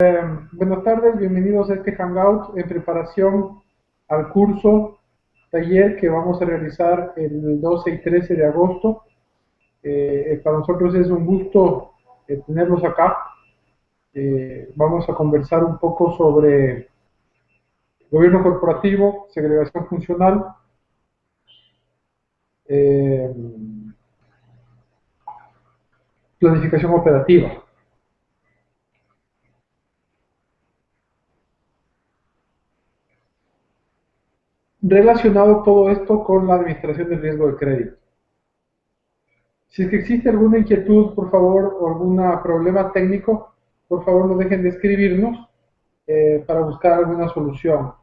Buenas tardes, bienvenidos a este Hangout en preparación al curso taller que vamos a realizar el 12 y 13 de agosto. Para nosotros es un gusto tenerlos acá. Vamos a conversar un poco sobre gobierno corporativo, segregación funcional, planificación operativa. Relacionado todo esto con la administración del riesgo de crédito. Si es que existe alguna inquietud, por favor, o algún problema técnico, por favor no dejen de escribirnos para buscar alguna solución.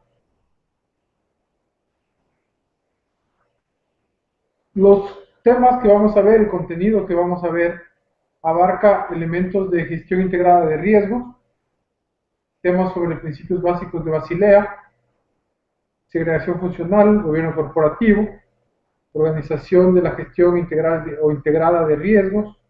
Los temas que vamos a ver, el contenido que vamos a ver, abarca elementos de gestión integrada de riesgos, temas sobre principios básicos de Basilea, segregación funcional, gobierno corporativo, organización de la gestión integral o integrada de riesgos,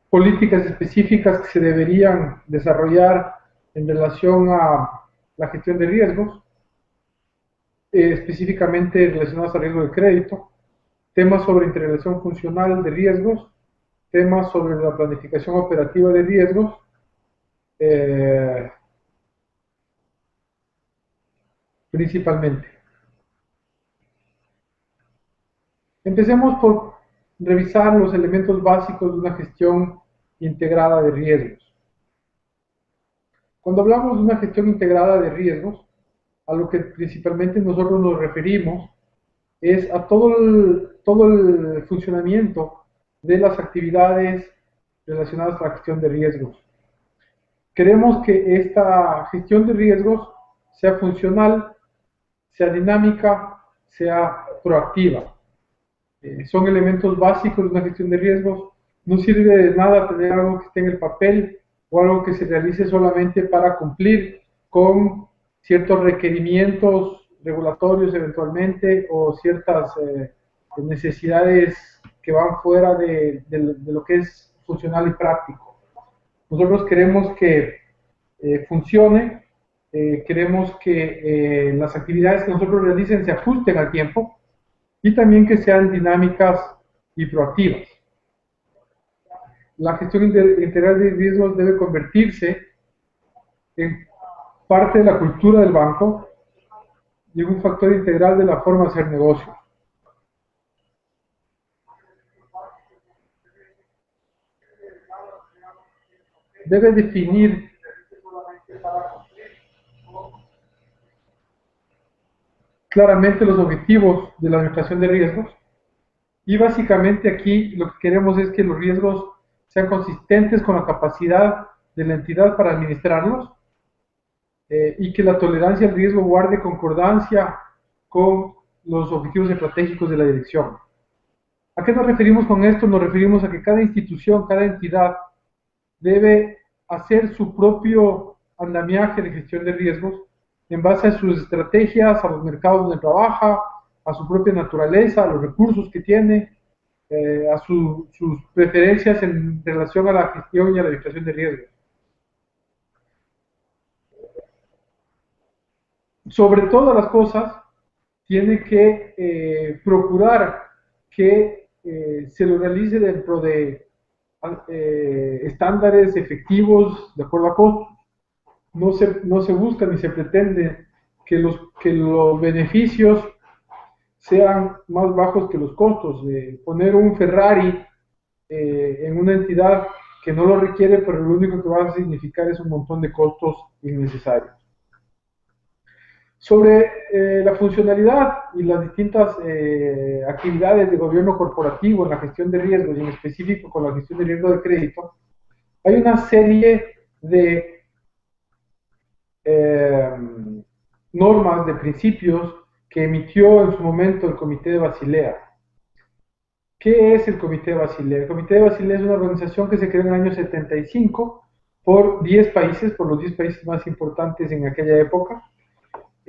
políticas específicas que se deberían desarrollar en relación a la gestión de riesgos, específicamente relacionados al riesgo de crédito, temas sobre interrelación funcional de riesgos, temas sobre la planificación operativa de riesgos, principalmente. Empecemos por revisar los elementos básicos de una gestión integrada de riesgos. Cuando hablamos de una gestión integrada de riesgos, a lo que principalmente nosotros nos referimos es a todo el funcionamiento de las actividades relacionadas a la gestión de riesgos. Queremos que esta gestión de riesgos sea funcional, sea dinámica, sea proactiva. Son elementos básicos de una gestión de riesgos. No sirve de nada tener algo que esté en el papel o algo que se realice solamente para cumplir con ciertos requerimientos regulatorios eventualmente o ciertas necesidades que van fuera de lo que es funcional y práctico. Nosotros queremos que funcione, queremos que las actividades que nosotros realicen se ajusten al tiempo y también que sean dinámicas y proactivas. La gestión integral de riesgos debe convertirse en parte de la cultura del banco y un factor integral de la forma de hacer negocio. Debe definir claramente los objetivos de la administración de riesgos y básicamente aquí lo que queremos es que los riesgos sean consistentes con la capacidad de la entidad para administrarlos y que la tolerancia al riesgo guarde concordancia con los objetivos estratégicos de la dirección. ¿A qué nos referimos con esto? Nos referimos a que cada institución, cada entidad debe hacer su propio andamiaje de gestión de riesgos en base a sus estrategias, a los mercados donde trabaja, a su propia naturaleza, a los recursos que tiene, a sus preferencias en relación a la gestión y a la administración de riesgos. Sobre todas las cosas, tiene que procurar que se lo realice dentro de estándares efectivos de acuerdo a costos. No se busca ni se pretende que los beneficios sean más bajos que los costos. Poner un Ferrari en una entidad que no lo requiere, pero lo único que va a significar es un montón de costos innecesarios. Sobre la funcionalidad y las distintas actividades de gobierno corporativo en la gestión de riesgos y en específico con la gestión de riesgo de crédito, hay una serie de normas, de principios que emitió en su momento el Comité de Basilea. ¿Qué es el Comité de Basilea? El Comité de Basilea es una organización que se creó en el año 75 por 10 países, por los 10 países más importantes en aquella época.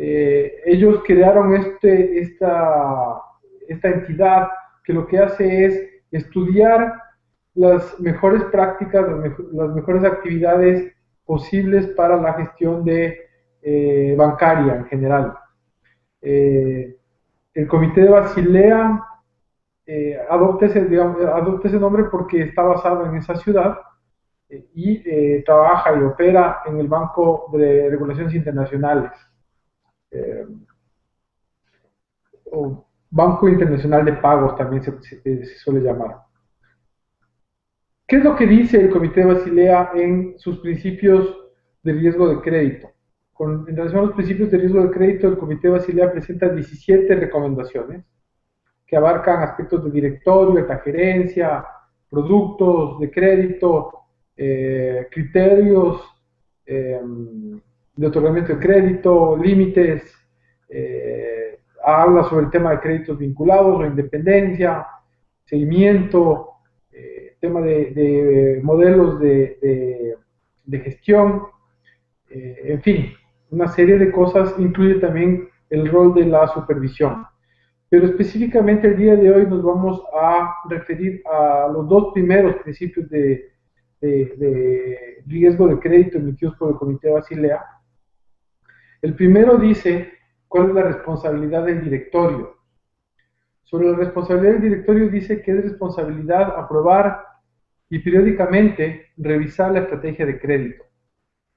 Ellos crearon esta entidad que lo que hace es estudiar las mejores prácticas, las mejores actividades posibles para la gestión bancaria en general. El Comité de Basilea adopta ese nombre porque está basado en esa ciudad y trabaja y opera en el Banco de Regulaciones Internacionales, o Banco Internacional de Pagos también se suele llamar. ¿Qué es lo que dice el Comité de Basilea en sus principios de riesgo de crédito? En relación a los principios de riesgo de crédito, el Comité de Basilea presenta 17 recomendaciones que abarcan aspectos de directorio, alta gerencia, productos de crédito, criterios de otorgamiento de crédito, límites, habla sobre el tema de créditos vinculados o independencia, seguimiento, tema de modelos de gestión, en fin, una serie de cosas. Incluye también el rol de la supervisión. Pero específicamente el día de hoy nos vamos a referir a los dos primeros principios de riesgo de crédito emitidos por el Comité de Basilea. El primero dice cuál es la responsabilidad del directorio. Sobre la responsabilidad del directorio dice que es responsabilidad aprobar y periódicamente revisar la estrategia de crédito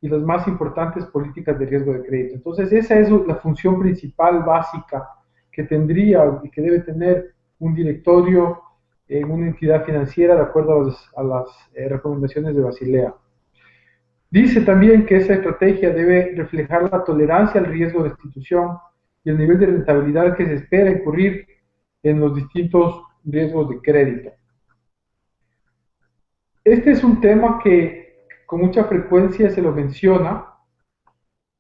y las más importantes políticas de riesgo de crédito. Entonces esa es la función principal, básica, que tendría y que debe tener un directorio en una entidad financiera de acuerdo a las recomendaciones de Basilea. Dice también que esa estrategia debe reflejar la tolerancia al riesgo de institución y el nivel de rentabilidad que se espera incurrir en los distintos riesgos de crédito. Este es un tema que con mucha frecuencia se lo menciona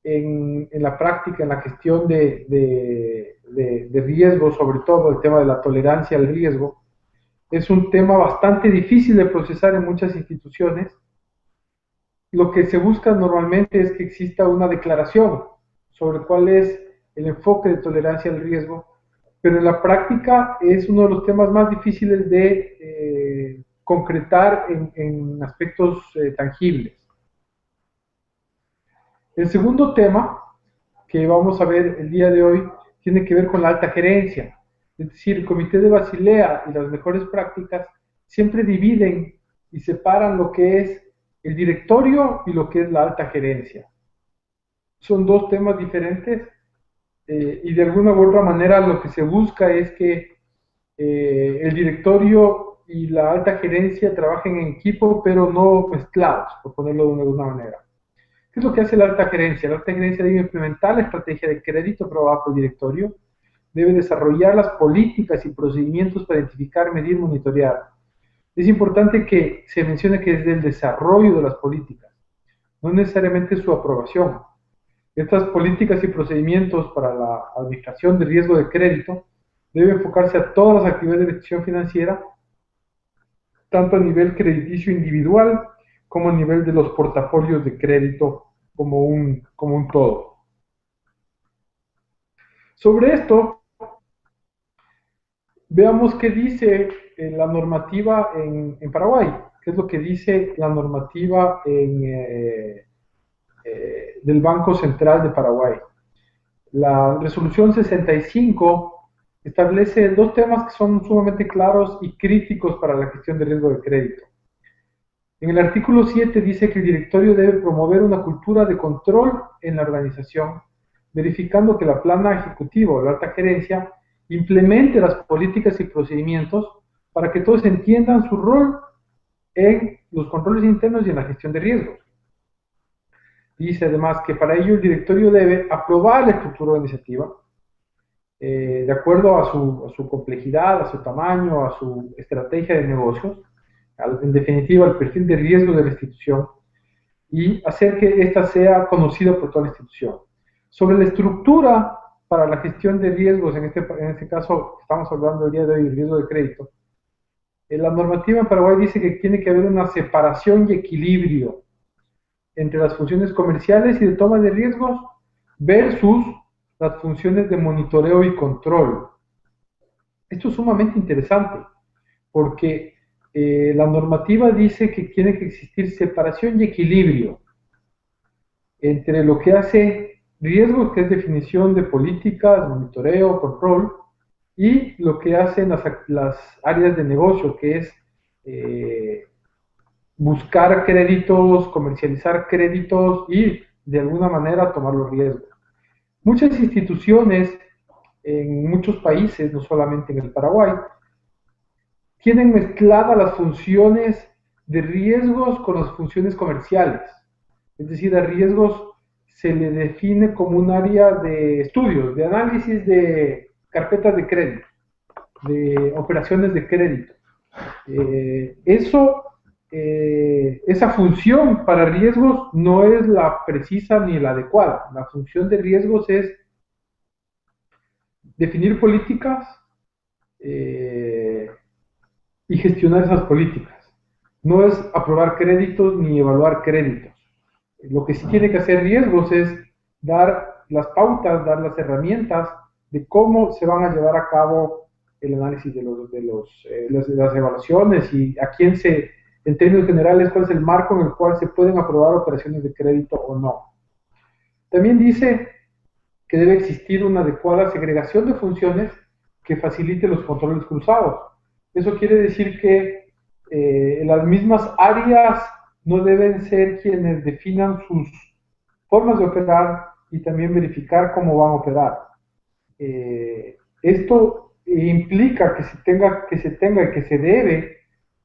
en la práctica, en la gestión de riesgo, sobre todo el tema de la tolerancia al riesgo. Es un tema bastante difícil de procesar en muchas instituciones. Lo que se busca normalmente es que exista una declaración sobre cuál es el enfoque de tolerancia al riesgo, pero en la práctica es uno de los temas más difíciles de concretar en aspectos tangibles. El segundo tema que vamos a ver el día de hoy tiene que ver con la alta gerencia. Es decir, el Comité de Basilea y las mejores prácticas siempre dividen y separan lo que es el directorio y lo que es la alta gerencia. Son dos temas diferentes y de alguna u otra manera lo que se busca es que el directorio y la alta gerencia trabajen en equipo, pero no mezclados, por ponerlo de alguna manera. ¿Qué es lo que hace la alta gerencia? La alta gerencia debe implementar la estrategia de crédito aprobada por el directorio, debe desarrollar las políticas y procedimientos para identificar, medir, monitorear. Es importante que se mencione que es del desarrollo de las políticas, no necesariamente su aprobación. Estas políticas y procedimientos para la administración de riesgo de crédito deben enfocarse a todas las actividades de gestión financiera, tanto a nivel crediticio individual como a nivel de los portafolios de crédito como un todo. Sobre esto, veamos qué dice la normativa en Paraguay, qué es lo que dice la normativa del Banco Central de Paraguay. La resolución 65 establece dos temas que son sumamente claros y críticos para la gestión de riesgo de crédito. En el artículo 7 dice que el directorio debe promover una cultura de control en la organización, verificando que la plana ejecutiva o la alta gerencia implemente las políticas y procedimientos para que todos entiendan su rol en los controles internos y en la gestión de riesgos. Dice además que para ello el directorio debe aprobar la estructura organizativa de acuerdo a su complejidad, a su tamaño, a su estrategia de negocios, en definitiva al perfil de riesgo de la institución, y hacer que ésta sea conocida por toda la institución. Sobre la estructura para la gestión de riesgos, en este caso estamos hablando el día de hoy del riesgo de crédito, la normativa en Paraguay dice que tiene que haber una separación y equilibrio entre las funciones comerciales y de toma de riesgos versus las funciones de monitoreo y control. Esto es sumamente interesante porque la normativa dice que tiene que existir separación y equilibrio entre lo que hace riesgos, que es definición de políticas, monitoreo, control, y lo que hacen las áreas de negocio, que es buscar créditos, comercializar créditos y de alguna manera tomar los riesgos. Muchas instituciones en muchos países, no solamente en el Paraguay, tienen mezcladas las funciones de riesgos con las funciones comerciales. Es decir, a riesgos se le define como un área de estudios, de análisis de carpetas de crédito, de operaciones de crédito. Esa función para riesgos no es la precisa ni la adecuada. La función de riesgos es definir políticas y gestionar esas políticas. No es aprobar créditos ni evaluar créditos. Lo que sí tiene que hacer riesgos es dar las pautas, dar las herramientas de cómo se van a llevar a cabo el análisis de las evaluaciones y a quién se, en términos generales, cuál es el marco en el cual se pueden aprobar operaciones de crédito o no. También dice que debe existir una adecuada segregación de funciones que facilite los controles cruzados. Eso quiere decir que las mismas áreas no deben ser quienes definan sus formas de operar y también verificar cómo van a operar. Esto implica que se tenga y que se debe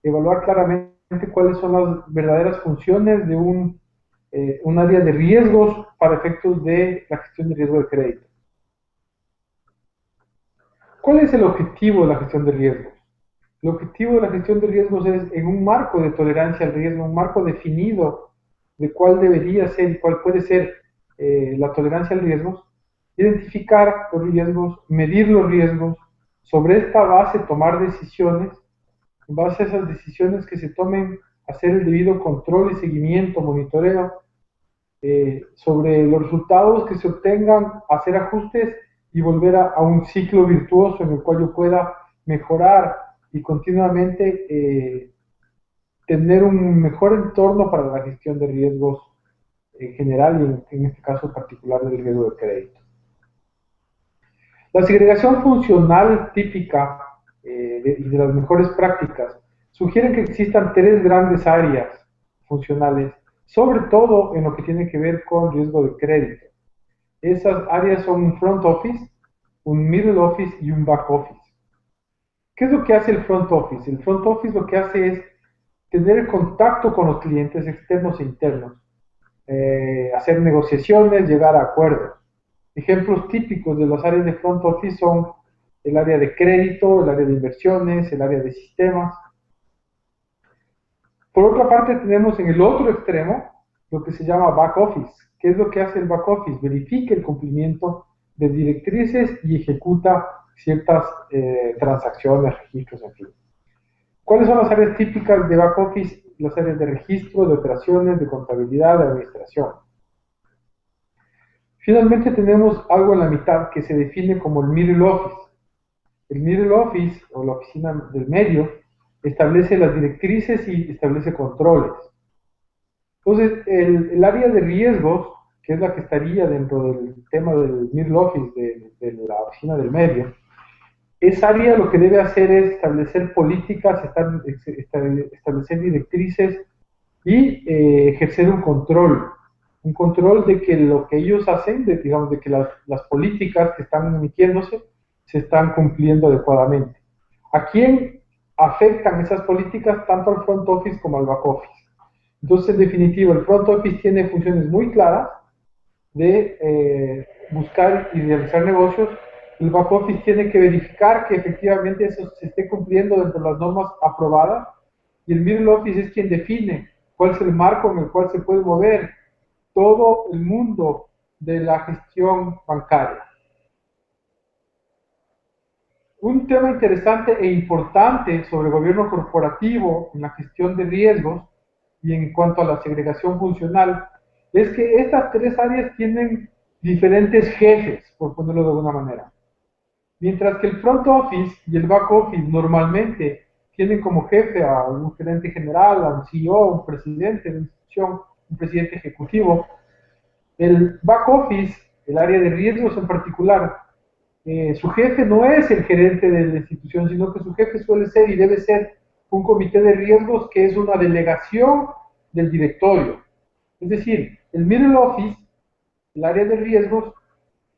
evaluar claramente cuáles son las verdaderas funciones de un área de riesgos para efectos de la gestión de riesgo de crédito. ¿Cuál es el objetivo de la gestión de riesgos? El objetivo de la gestión de riesgos es, en un marco de tolerancia al riesgo, un marco definido de cuál debería ser y cuál puede ser la tolerancia al riesgo, identificar los riesgos, medir los riesgos, sobre esta base tomar decisiones, en base a esas decisiones que se tomen, hacer el debido control y seguimiento, monitoreo, sobre los resultados que se obtengan, hacer ajustes y volver a un ciclo virtuoso en el cual yo pueda mejorar y continuamente tener un mejor entorno para la gestión de riesgos en general y en este caso particular del riesgo de crédito. La segregación funcional típica y de las mejores prácticas sugieren que existan tres grandes áreas funcionales, sobre todo en lo que tiene que ver con riesgo de crédito. Esas áreas son un front office, un middle office y un back office. ¿Qué es lo que hace el front office? El front office lo que hace es tener el contacto con los clientes externos e internos, hacer negociaciones, llegar a acuerdos. Ejemplos típicos de las áreas de front office son el área de crédito, el área de inversiones, el área de sistemas. Por otra parte, tenemos en el otro extremo lo que se llama back office. ¿Qué es lo que hace el back office? Verifica el cumplimiento de directrices y ejecuta ciertas transacciones, registros, en fin. ¿Cuáles son las áreas típicas de back office? Las áreas de registro, de operaciones, de contabilidad, de administración. Finalmente tenemos algo en la mitad que se define como el middle office. El middle office, o la oficina del medio, establece las directrices y establece controles. Entonces, el área de riesgos, que es la que estaría dentro del tema del middle office, de la oficina del medio, esa área lo que debe hacer es establecer políticas, establecer directrices y ejercer un control de que lo que ellos hacen, digamos, de que las políticas que están emitiéndose se están cumpliendo adecuadamente. ¿A quién afectan esas políticas? Tanto al front office como al back office. Entonces, en definitiva, el front office tiene funciones muy claras de buscar y realizar negocios. El back office tiene que verificar que efectivamente eso se esté cumpliendo dentro de las normas aprobadas, y el middle office es quien define cuál es el marco en el cual se puede mover todo el mundo de la gestión bancaria. Un tema interesante e importante sobre gobierno corporativo en la gestión de riesgos y en cuanto a la segregación funcional es que estas tres áreas tienen diferentes jefes, por ponerlo de alguna manera. Mientras que el front office y el back office normalmente tienen como jefe a un gerente general, a un CEO, un presidente de institución, un presidente ejecutivo. El back office, el área de riesgos en particular, su jefe no es el gerente de la institución, sino que su jefe suele ser y debe ser un comité de riesgos que es una delegación del directorio. Es decir, el middle office, el área de riesgos,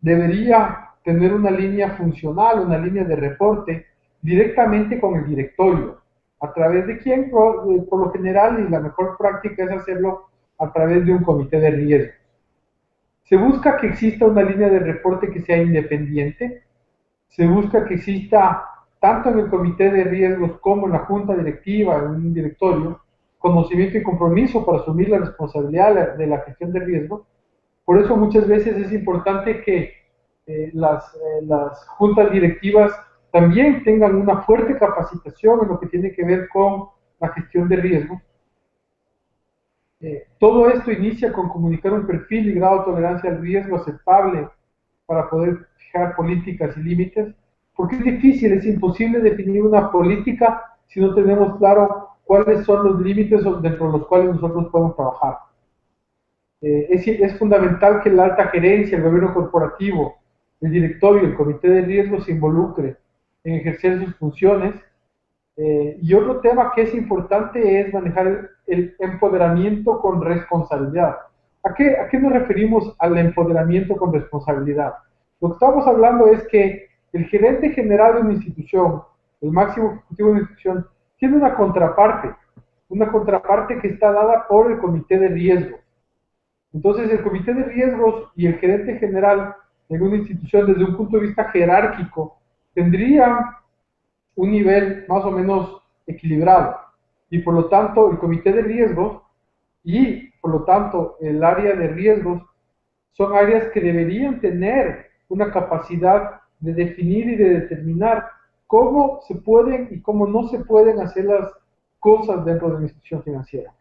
debería tener una línea funcional, una línea de reporte directamente con el directorio. ¿A través de quién? Por lo general, y la mejor práctica es hacerlo a través de un comité de riesgos. Se busca que exista una línea de reporte que sea independiente, se busca que exista, tanto en el comité de riesgos como en la junta directiva, en un directorio, conocimiento y compromiso para asumir la responsabilidad de la gestión de riesgos. Por eso muchas veces es importante que las juntas directivas también tengan una fuerte capacitación en lo que tiene que ver con la gestión de riesgos. Todo esto inicia con comunicar un perfil y grado de tolerancia al riesgo aceptable para poder fijar políticas y límites, porque es difícil, es imposible definir una política si no tenemos claro cuáles son los límites dentro de los cuales nosotros podemos trabajar. Es fundamental que la alta gerencia, el gobierno corporativo, el directorio, el comité de riesgo se involucre en ejercer sus funciones. Y otro tema que es importante es manejar el empoderamiento con responsabilidad. ¿A qué nos referimos al empoderamiento con responsabilidad? Lo que estamos hablando es que el gerente general de una institución, el máximo ejecutivo de una institución, tiene una contraparte que está dada por el comité de riesgo. Entonces, el comité de riesgos y el gerente general en una institución, desde un punto de vista jerárquico, tendrían un nivel más o menos equilibrado. Y por lo tanto, el comité de riesgos y por lo tanto el área de riesgos son áreas que deberían tener una capacidad de definir y de determinar cómo se pueden y cómo no se pueden hacer las cosas dentro de una institución financiera.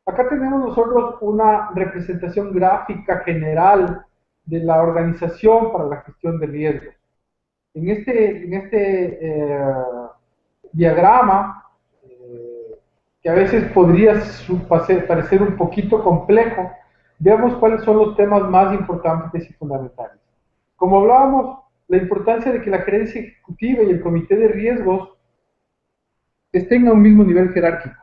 Acá tenemos nosotros una representación gráfica general de la organización para la gestión de riesgos. En este diagrama, que a veces podría parecer un poquito complejo, veamos cuáles son los temas más importantes y fundamentales. Como hablábamos, la importancia de que la gerencia ejecutiva y el comité de riesgos estén a un mismo nivel jerárquico.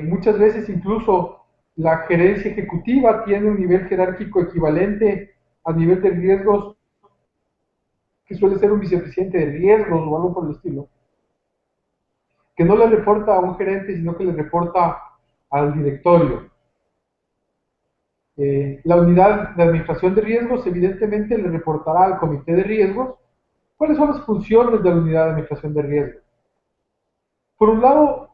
Muchas veces incluso la gerencia ejecutiva tiene un nivel jerárquico equivalente al nivel de riesgos que suele ser un vicepresidente de riesgos o algo por el estilo, que no le reporta a un gerente, sino que le reporta al directorio. La unidad de administración de riesgos evidentemente le reportará al comité de riesgos cuáles son las funciones de la unidad de administración de riesgos. Por un lado,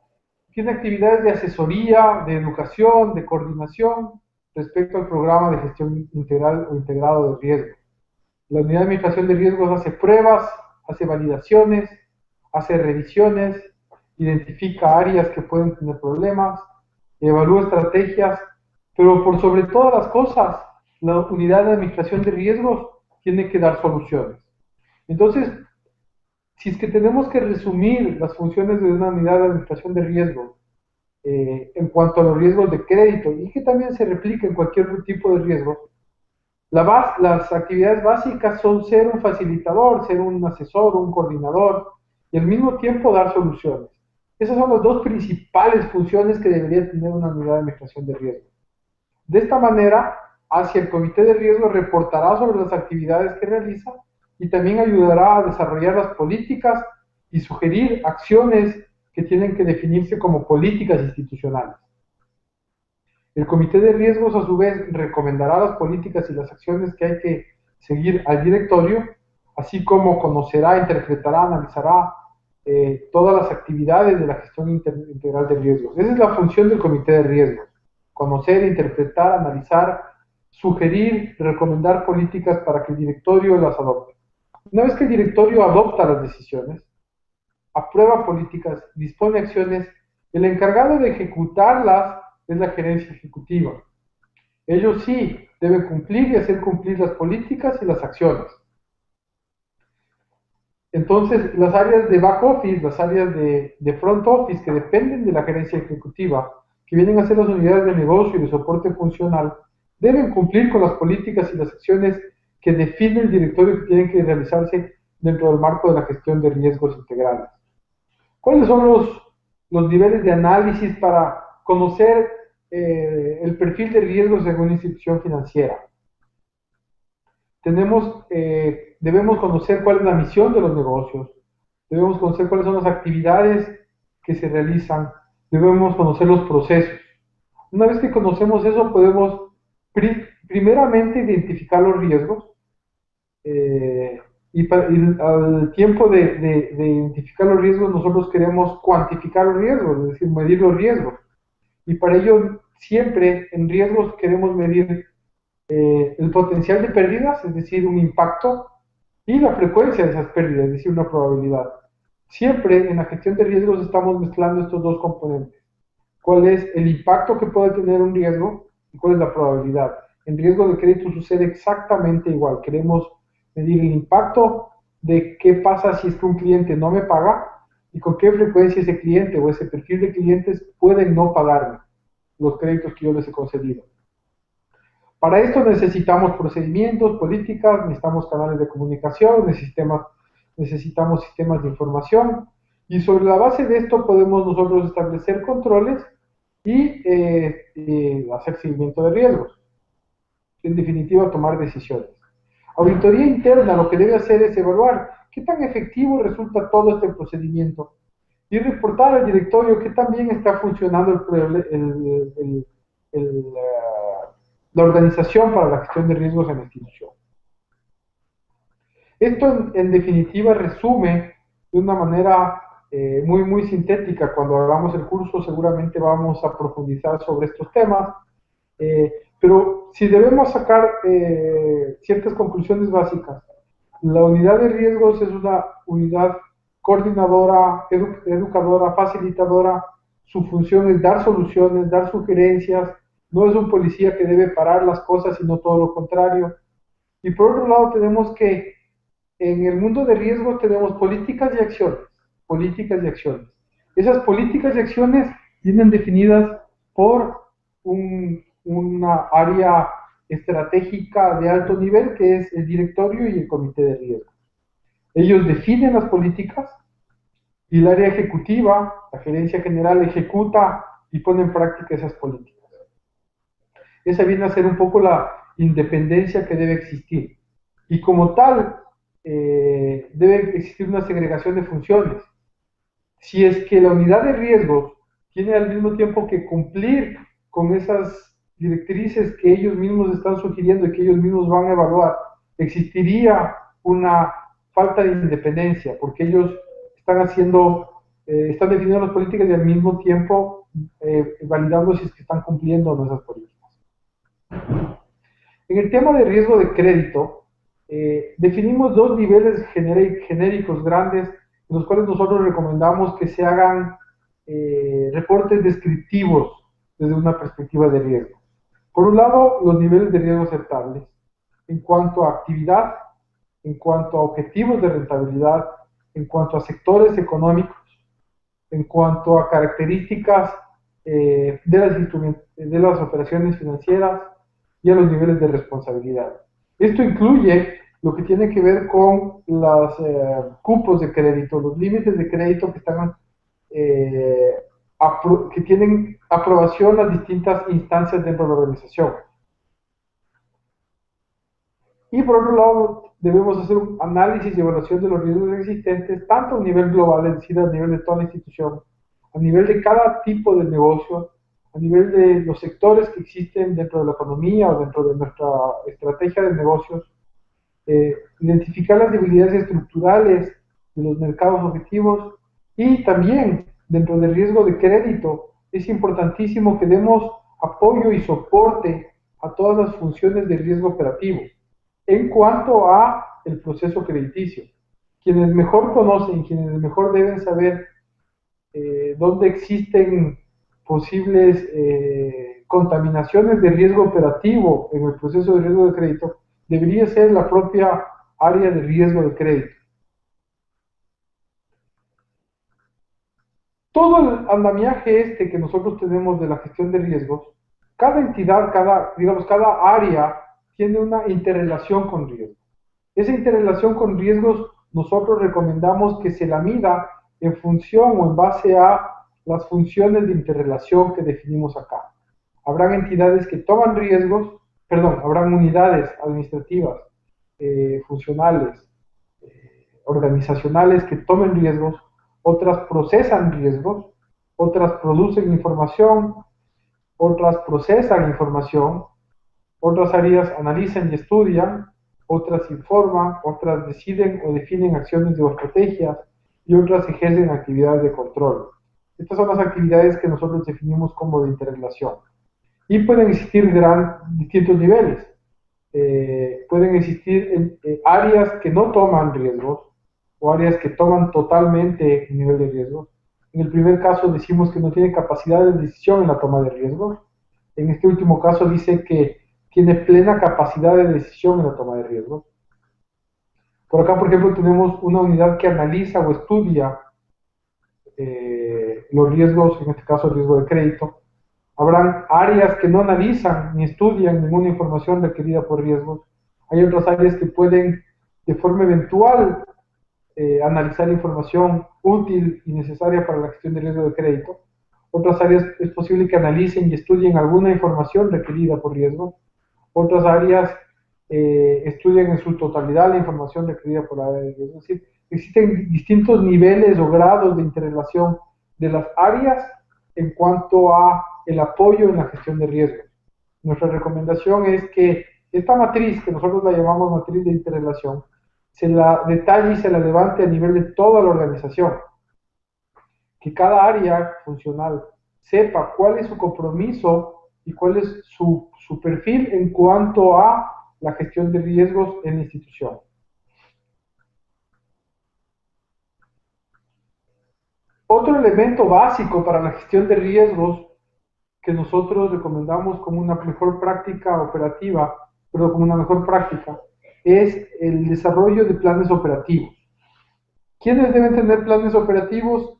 tiene actividades de asesoría, de educación, de coordinación respecto al programa de gestión integral o integrado de riesgo. La unidad de administración de riesgos hace pruebas, hace validaciones, hace revisiones, identifica áreas que pueden tener problemas, evalúa estrategias, pero por sobre todas las cosas, la unidad de administración de riesgos tiene que dar soluciones. Entonces, si es que tenemos que resumir las funciones de una unidad de administración de riesgos en cuanto a los riesgos de crédito y que también se replica en cualquier tipo de riesgo, las actividades básicas son ser un facilitador, ser un asesor, un coordinador y al mismo tiempo dar soluciones. Esas son las dos principales funciones que debería tener una unidad de administración de riesgo. De esta manera, hacia el comité de riesgo reportará sobre las actividades que realiza y también ayudará a desarrollar las políticas y sugerir acciones que tienen que definirse como políticas institucionales. El comité de riesgos, a su vez, recomendará las políticas y las acciones que hay que seguir al directorio, así como conocerá, interpretará, analizará todas las actividades de la gestión integral de riesgos. Esa es la función del comité de riesgos: conocer, interpretar, analizar, sugerir, recomendar políticas para que el directorio las adopte. Una vez que el directorio adopta las decisiones, aprueba políticas, dispone acciones, el encargado de ejecutarlas es la gerencia ejecutiva. Ellos sí deben cumplir y hacer cumplir las políticas y las acciones. Entonces, las áreas de back office, las áreas de front office que dependen de la gerencia ejecutiva, que vienen a ser las unidades de negocio y de soporte funcional, deben cumplir con las políticas y las acciones que define el directorio que tienen que realizarse dentro del marco de la gestión de riesgos integrales. ¿Cuáles son los niveles de análisis para conocer el perfil de riesgos de una institución financiera? Debemos conocer cuál es la misión de los negocios, debemos conocer cuáles son las actividades que se realizan, debemos conocer los procesos. Una vez que conocemos eso, podemos primeramente identificar los riesgos y al tiempo de identificar los riesgos, nosotros queremos cuantificar los riesgos, es decir, medir los riesgos. Y para ello, siempre en riesgos queremos medir el potencial de pérdidas, es decir, un impacto, y la frecuencia de esas pérdidas, es decir, una probabilidad. Siempre en la gestión de riesgos estamos mezclando estos dos componentes. ¿Cuál es el impacto que puede tener un riesgo y cuál es la probabilidad? En riesgo de crédito sucede exactamente igual. Queremos medir el impacto de qué pasa si es que un cliente no me paga y con qué frecuencia ese cliente o ese perfil de clientes pueden no pagarme los créditos que yo les he concedido. Para esto necesitamos procedimientos, políticas, necesitamos canales de comunicación, necesitamos sistemas de información, y sobre la base de esto podemos nosotros establecer controles y hacer seguimiento de riesgos. En definitiva, tomar decisiones. Auditoría interna lo que debe hacer es evaluar qué tan efectivo resulta todo este procedimiento y reportar al directorio qué tan bien está funcionando la organización para la gestión de riesgos en la institución. Esto en definitiva resume de una manera muy sintética. Cuando hagamos el curso seguramente vamos a profundizar sobre estos temas, pero si debemos sacar ciertas conclusiones básicas, la unidad de riesgos es una unidad coordinadora, educadora, facilitadora. Su función es dar soluciones, dar sugerencias. No es un policía que debe parar las cosas, sino todo lo contrario. Y por otro lado tenemos que en el mundo de riesgos tenemos políticas y acciones, políticas y acciones. Esas políticas y acciones vienen definidas por una área estratégica de alto nivel que es el directorio y el comité de riesgo. Ellos definen las políticas y el área ejecutiva, la gerencia general, ejecuta y pone en práctica esas políticas. Esa viene a ser un poco la independencia que debe existir. Y como tal, debe existir una segregación de funciones. Si es que la unidad de riesgos tiene al mismo tiempo que cumplir con esas directrices que ellos mismos están sugiriendo y que ellos mismos van a evaluar, existiría una falta de independencia, porque ellos están están definiendo las políticas y al mismo tiempo validando si es que están cumpliendo nuestras políticas. En el tema de riesgo de crédito, definimos dos niveles genéricos grandes, en los cuales nosotros recomendamos que se hagan reportes descriptivos desde una perspectiva de riesgo. Por un lado, los niveles de riesgo aceptables, en cuanto a actividad, en cuanto a objetivos de rentabilidad, en cuanto a sectores económicos, en cuanto a características de las operaciones financieras y a los niveles de responsabilidad. Esto incluye lo que tiene que ver con los cupos de crédito, los límites de crédito que están que tienen aprobación las distintas instancias dentro de la organización. Y por otro lado, debemos hacer un análisis y evaluación de los riesgos existentes, tanto a nivel global, es decir, a nivel de toda la institución, a nivel de cada tipo de negocio, a nivel de los sectores que existen dentro de la economía o dentro de nuestra estrategia de negocios, identificar las debilidades estructurales de los mercados objetivos y también dentro del riesgo de crédito es importantísimo que demos apoyo y soporte a todas las funciones de riesgo operativo en cuanto a el proceso crediticio. Quienes mejor conocen, quienes mejor deben saber dónde existen posibles contaminaciones de riesgo operativo en el proceso de riesgo de crédito debería ser la propia área de riesgo de crédito. Todo el andamiaje este que nosotros tenemos de la gestión de riesgos, cada entidad, cada área tiene una interrelación con riesgos. Esa interrelación con riesgos nosotros recomendamos que se la mida en función o en base a las funciones de interrelación que definimos acá. Habrán entidades que toman riesgos, habrán unidades administrativas, funcionales, organizacionales que tomen riesgos, otras procesan riesgos, otras producen información, otras procesan información, otras áreas analizan y estudian, otras informan, otras deciden o definen acciones o estrategias y otras ejercen actividades de control. Estas son las actividades que nosotros definimos como de interrelación. Y pueden existir distintos niveles. Pueden existir áreas que no toman riesgos o áreas que toman totalmente el nivel de riesgo. En el primer caso decimos que no tiene capacidad de decisión en la toma de riesgos. En este último caso dice que tiene plena capacidad de decisión en la toma de riesgos. Por acá, por ejemplo, tenemos una unidad que analiza o estudia los riesgos, en este caso el riesgo de crédito. Habrán áreas que no analizan ni estudian ninguna información requerida por riesgos. Hay otras áreas que pueden, de forma eventual, analizar información útil y necesaria para la gestión de riesgo de crédito. Otras áreas es posible que analicen y estudien alguna información requerida por riesgo. Otras áreas estudian en su totalidad la información requerida por la área de riesgo. Es decir, existen distintos niveles o grados de interrelación de las áreas en cuanto a el apoyo en la gestión de riesgos. Nuestra recomendación es que esta matriz, que nosotros la llamamos matriz de interrelación, se la detalle y se la levante a nivel de toda la organización. Que cada área funcional sepa cuál es su compromiso y cuál es su perfil en cuanto a la gestión de riesgos en la institución. Otro elemento básico para la gestión de riesgos que nosotros recomendamos como una mejor práctica operativa, pero como una mejor práctica, es el desarrollo de planes operativos. ¿Quiénes deben tener planes operativos?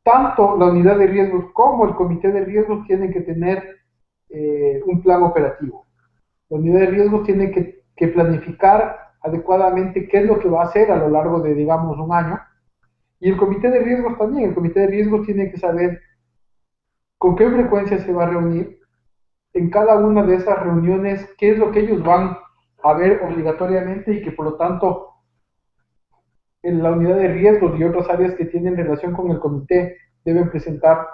Tanto la unidad de riesgos como el comité de riesgos tienen que tener un plan operativo. La unidad de riesgos tiene que planificar adecuadamente qué es lo que va a hacer a lo largo de, digamos, un año. Y el comité de riesgos también. El comité de riesgos tiene que saber con qué frecuencia se va a reunir, en cada una de esas reuniones, qué es lo que ellos van a ver obligatoriamente y que por lo tanto en la unidad de riesgos y otras áreas que tienen relación con el comité deben presentar.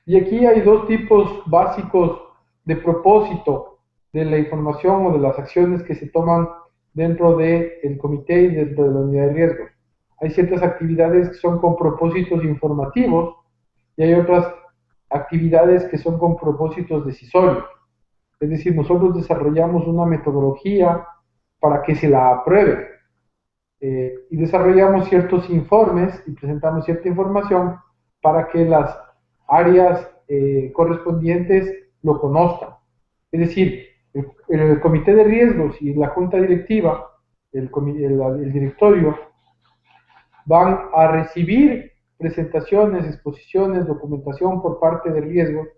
Y aquí hay dos tipos básicos de propósito de la información o de las acciones que se toman dentro del comité y dentro de la unidad de riesgos. Hay ciertas actividades que son con propósitos informativos y hay otras actividades que son con propósitos decisorios. Es decir, nosotros desarrollamos una metodología para que se la apruebe y desarrollamos ciertos informes y presentamos cierta información para que las áreas correspondientes lo conozcan. Es decir, el comité de riesgos y la junta directiva, el directorio, van a recibir presentaciones, exposiciones, documentación por parte de riesgos,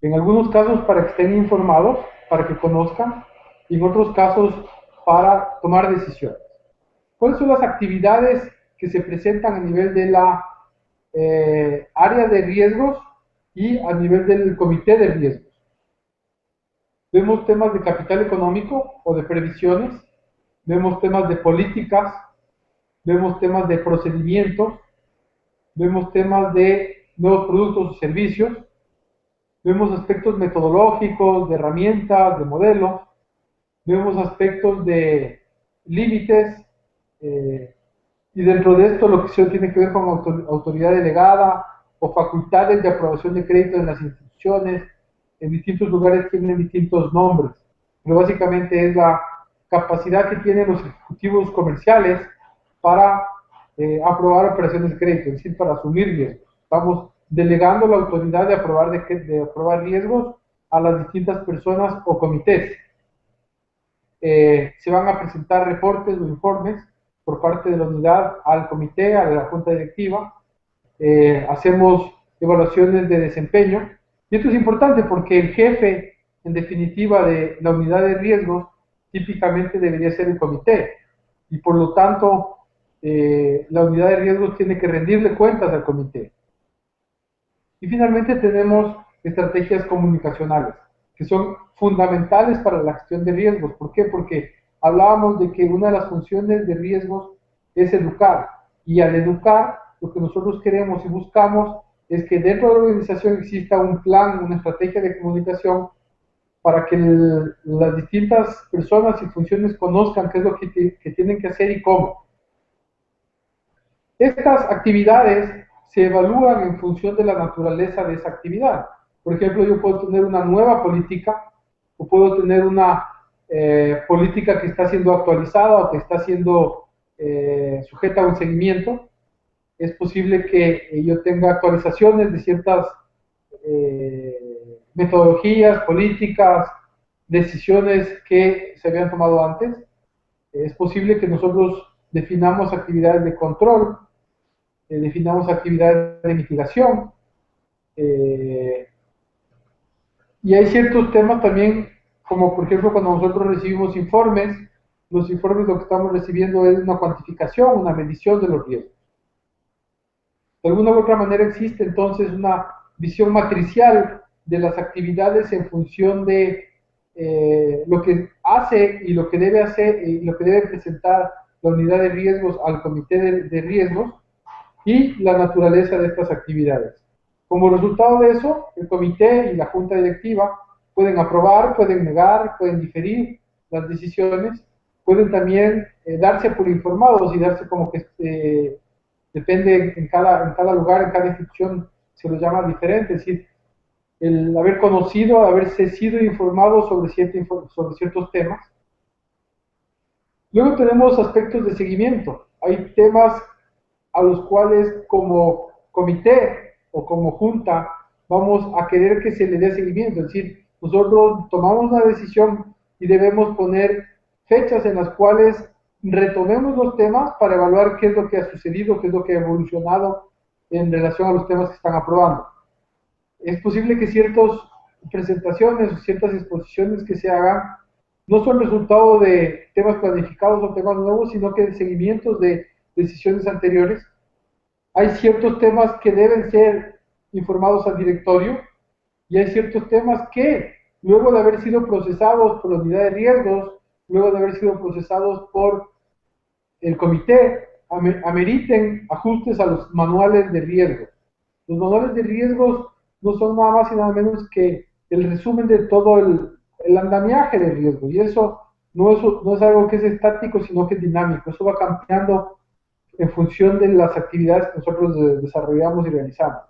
en algunos casos para que estén informados, para que conozcan, y en otros casos para tomar decisiones. ¿Cuáles son las actividades que se presentan a nivel de la área de riesgos y a nivel del comité de riesgos? Vemos temas de capital económico o de previsiones, vemos temas de políticas, vemos temas de procedimientos, vemos temas de nuevos productos y servicios, vemos aspectos metodológicos, de herramientas, de modelos, vemos aspectos de límites, y dentro de esto lo que se tiene que ver con autoridad delegada o facultades de aprobación de crédito en las instituciones, en distintos lugares tienen distintos nombres, pero básicamente es la capacidad que tienen los ejecutivos comerciales para aprobar operaciones de crédito, es decir, para asumir riesgos. Estamos delegando la autoridad de aprobar riesgos a las distintas personas o comités. Se van a presentar reportes o informes por parte de la unidad al comité, a la junta directiva. Hacemos evaluaciones de desempeño. Y esto es importante porque el jefe, en definitiva, de la unidad de riesgos, típicamente debería ser el comité. Y por lo tanto, la unidad de riesgos tiene que rendirle cuentas al comité. Y finalmente tenemos estrategias comunicacionales, que son fundamentales para la gestión de riesgos. ¿Por qué? Porque hablábamos de que una de las funciones de riesgos es educar. Y al educar, lo que nosotros queremos y buscamos es que dentro de la organización exista un plan, una estrategia de comunicación para que las distintas personas y funciones conozcan qué es lo que tienen que hacer y cómo. Estas actividades se evalúan en función de la naturaleza de esa actividad. Por ejemplo, yo puedo tener una nueva política o puedo tener una política que está siendo actualizada o que está siendo sujeta a un seguimiento. Es posible que yo tenga actualizaciones de ciertas metodologías, políticas, decisiones que se habían tomado antes. Es posible que nosotros definamos actividades de control, definamos actividades de mitigación, y hay ciertos temas también, como por ejemplo cuando nosotros recibimos informes, los informes lo que estamos recibiendo es una cuantificación, una medición de los riesgos. De alguna u otra manera existe entonces una visión matricial de las actividades en función de lo que hace y lo que debe hacer y lo que debe presentar la unidad de riesgos al comité de riesgos y la naturaleza de estas actividades. Como resultado de eso, el comité y la junta directiva pueden aprobar, pueden negar, pueden diferir las decisiones, pueden también darse por informados y darse como que depende en cada lugar, en cada institución se lo llama diferente, es decir, el haber conocido, haberse sido informado sobre ciertos temas. Luego tenemos aspectos de seguimiento. Hay temas a los cuales como comité o como junta vamos a querer que se le dé seguimiento. Es decir, nosotros tomamos una decisión y debemos poner fechas en las cuales retomemos los temas para evaluar qué es lo que ha sucedido, qué es lo que ha evolucionado en relación a los temas que están aprobando. Es posible que ciertas presentaciones o ciertas exposiciones que se hagan no son resultado de temas planificados o temas nuevos, sino que de seguimientos de decisiones anteriores. Hay ciertos temas que deben ser informados al directorio y hay ciertos temas que, luego de haber sido procesados por la unidad de riesgos, luego de haber sido procesados por el comité, ameriten ajustes a los manuales de riesgos. Los manuales de riesgos no son nada más y nada menos que el resumen de todo el andamiaje de riesgo, y eso no es algo que es estático, sino que es dinámico. Eso va cambiando en función de las actividades que nosotros desarrollamos y realizamos.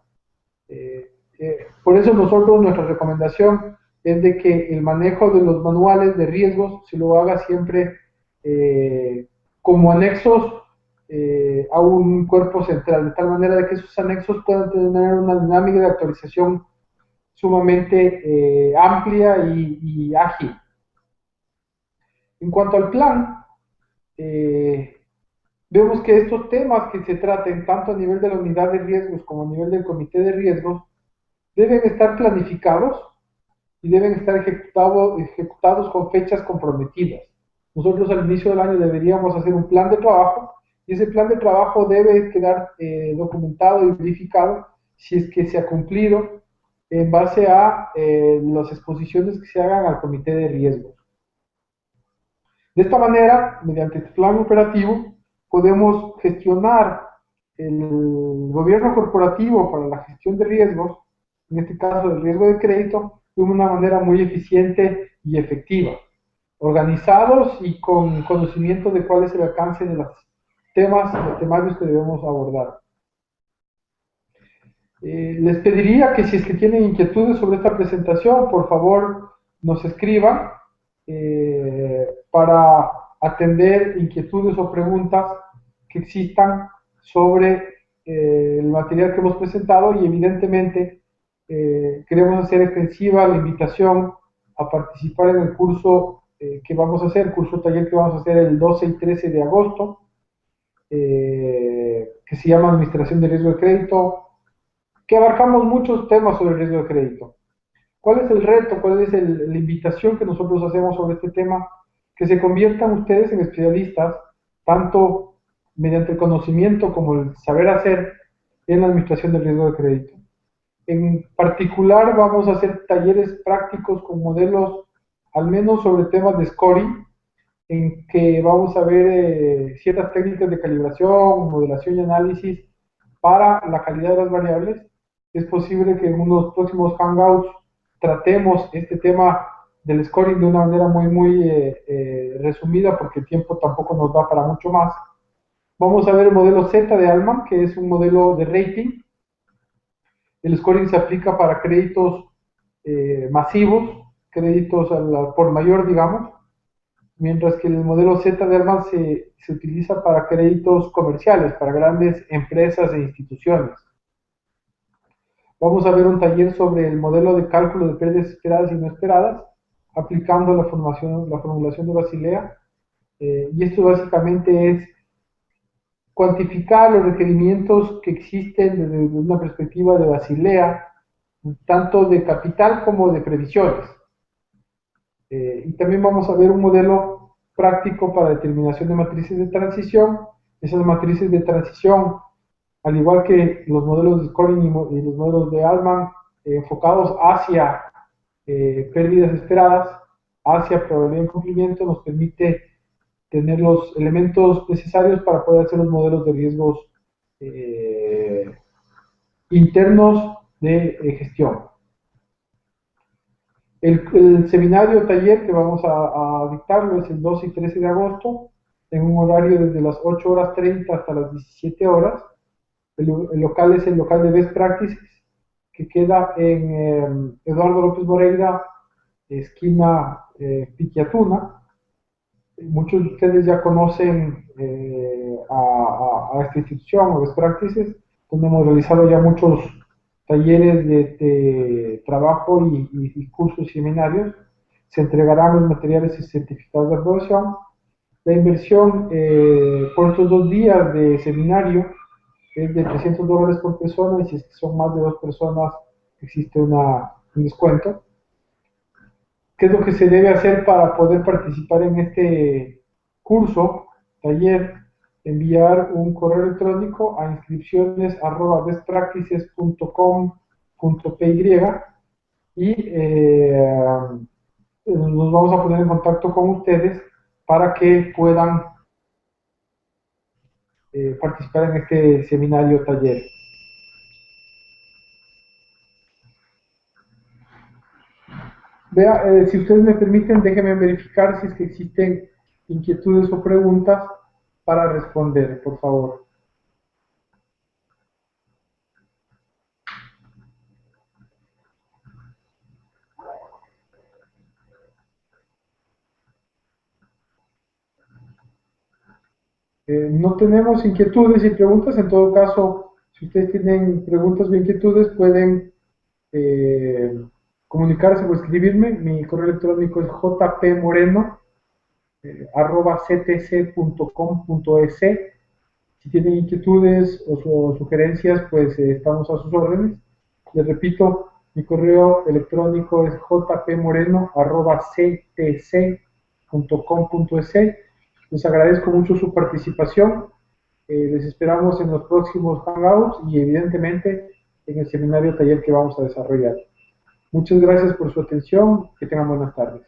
Por eso nuestra recomendación es de que el manejo de los manuales de riesgos se lo haga siempre como anexos a un cuerpo central, de tal manera de que esos anexos puedan tener una dinámica de actualización sumamente amplia y ágil. En cuanto al plan, vemos que estos temas que se traten tanto a nivel de la unidad de riesgos como a nivel del comité de riesgos deben estar planificados y deben estar ejecutados con fechas comprometidas. Nosotros al inicio del año deberíamos hacer un plan de trabajo y ese plan de trabajo debe quedar documentado y verificado si es que se ha cumplido en base a las exposiciones que se hagan al comité de riesgos. De esta manera, mediante este plan operativo, podemos gestionar el gobierno corporativo para la gestión de riesgos, en este caso el riesgo de crédito, de una manera muy eficiente y efectiva, organizados y con conocimiento de cuál es el alcance de los temarios que debemos abordar. Les pediría que si es que tienen inquietudes sobre esta presentación, por favor nos escriban para atender inquietudes o preguntas que existan sobre el material que hemos presentado y evidentemente queremos hacer extensiva la invitación a participar en el curso que vamos a hacer, el curso taller que vamos a hacer el 12 y 13 de agosto, que se llama Administración de Riesgo de Crédito, que abarcamos muchos temas sobre el riesgo de crédito. ¿Cuál es el reto? ¿Cuál es la invitación que nosotros hacemos sobre este tema? Que se conviertan ustedes en especialistas, tanto mediante el conocimiento como el saber hacer en la administración del riesgo de crédito. En particular, vamos a hacer talleres prácticos con modelos, al menos sobre temas de scoring, en que vamos a ver ciertas técnicas de calibración, modelación y análisis para la calidad de las variables. Es posible que en unos próximos hangouts tratemos este tema del scoring de una manera muy resumida, porque el tiempo tampoco nos da para mucho más. Vamos a ver el modelo Z de Allman, que es un modelo de rating. El scoring se aplica para créditos masivos, créditos por mayor, digamos, mientras que el modelo Z de Allman se utiliza para créditos comerciales, para grandes empresas e instituciones. Vamos a ver un taller sobre el modelo de cálculo de pérdidas esperadas y no esperadas, aplicando la formulación de Basilea. Y esto básicamente es cuantificar los requerimientos que existen desde una perspectiva de Basilea, tanto de capital como de previsiones. Y también vamos a ver un modelo práctico para determinación de matrices de transición. Esas matrices de transición, al igual que los modelos de scoring y los modelos de Allman, enfocados hacia pérdidas esperadas, hacia probabilidad de incumplimiento, nos permite tener los elementos necesarios para poder hacer los modelos de riesgos internos de gestión. El seminario taller que vamos a dictarlo es el 12 y 13 de agosto, en un horario desde las 8:30 hasta las 17 horas. El local es el local de Best Practices, que queda en Eduardo López Moreira, esquina Piquiatuna. Muchos de ustedes ya conocen a esta institución, a Best Practices, donde hemos realizado ya muchos talleres de trabajo y cursos y seminarios. Se entregarán los materiales y certificados de aprobación. La inversión por estos 2 días de seminario es de $300 por persona, y si son más de 2 personas existe un descuento. ¿Qué es lo que se debe hacer para poder participar en este curso, taller? Enviar un correo electrónico a inscripciones@bestpractices.com.py y nos vamos a poner en contacto con ustedes para que puedan participar en este seminario taller. Vea, si ustedes me permiten, déjenme verificar si es que existen inquietudes o preguntas para responder, por favor. No tenemos inquietudes y preguntas. En todo caso, si ustedes tienen preguntas o inquietudes, pueden comunicarse o escribirme. Mi correo electrónico es jpmoreno@ctc.com.es. Si tienen inquietudes o sugerencias, pues estamos a sus órdenes. Les repito, mi correo electrónico es jpmoreno@ctc.com.es. Les agradezco mucho su participación. Les esperamos en los próximos hangouts y evidentemente en el seminario taller que vamos a desarrollar. Muchas gracias por su atención. Que tengan buenas tardes.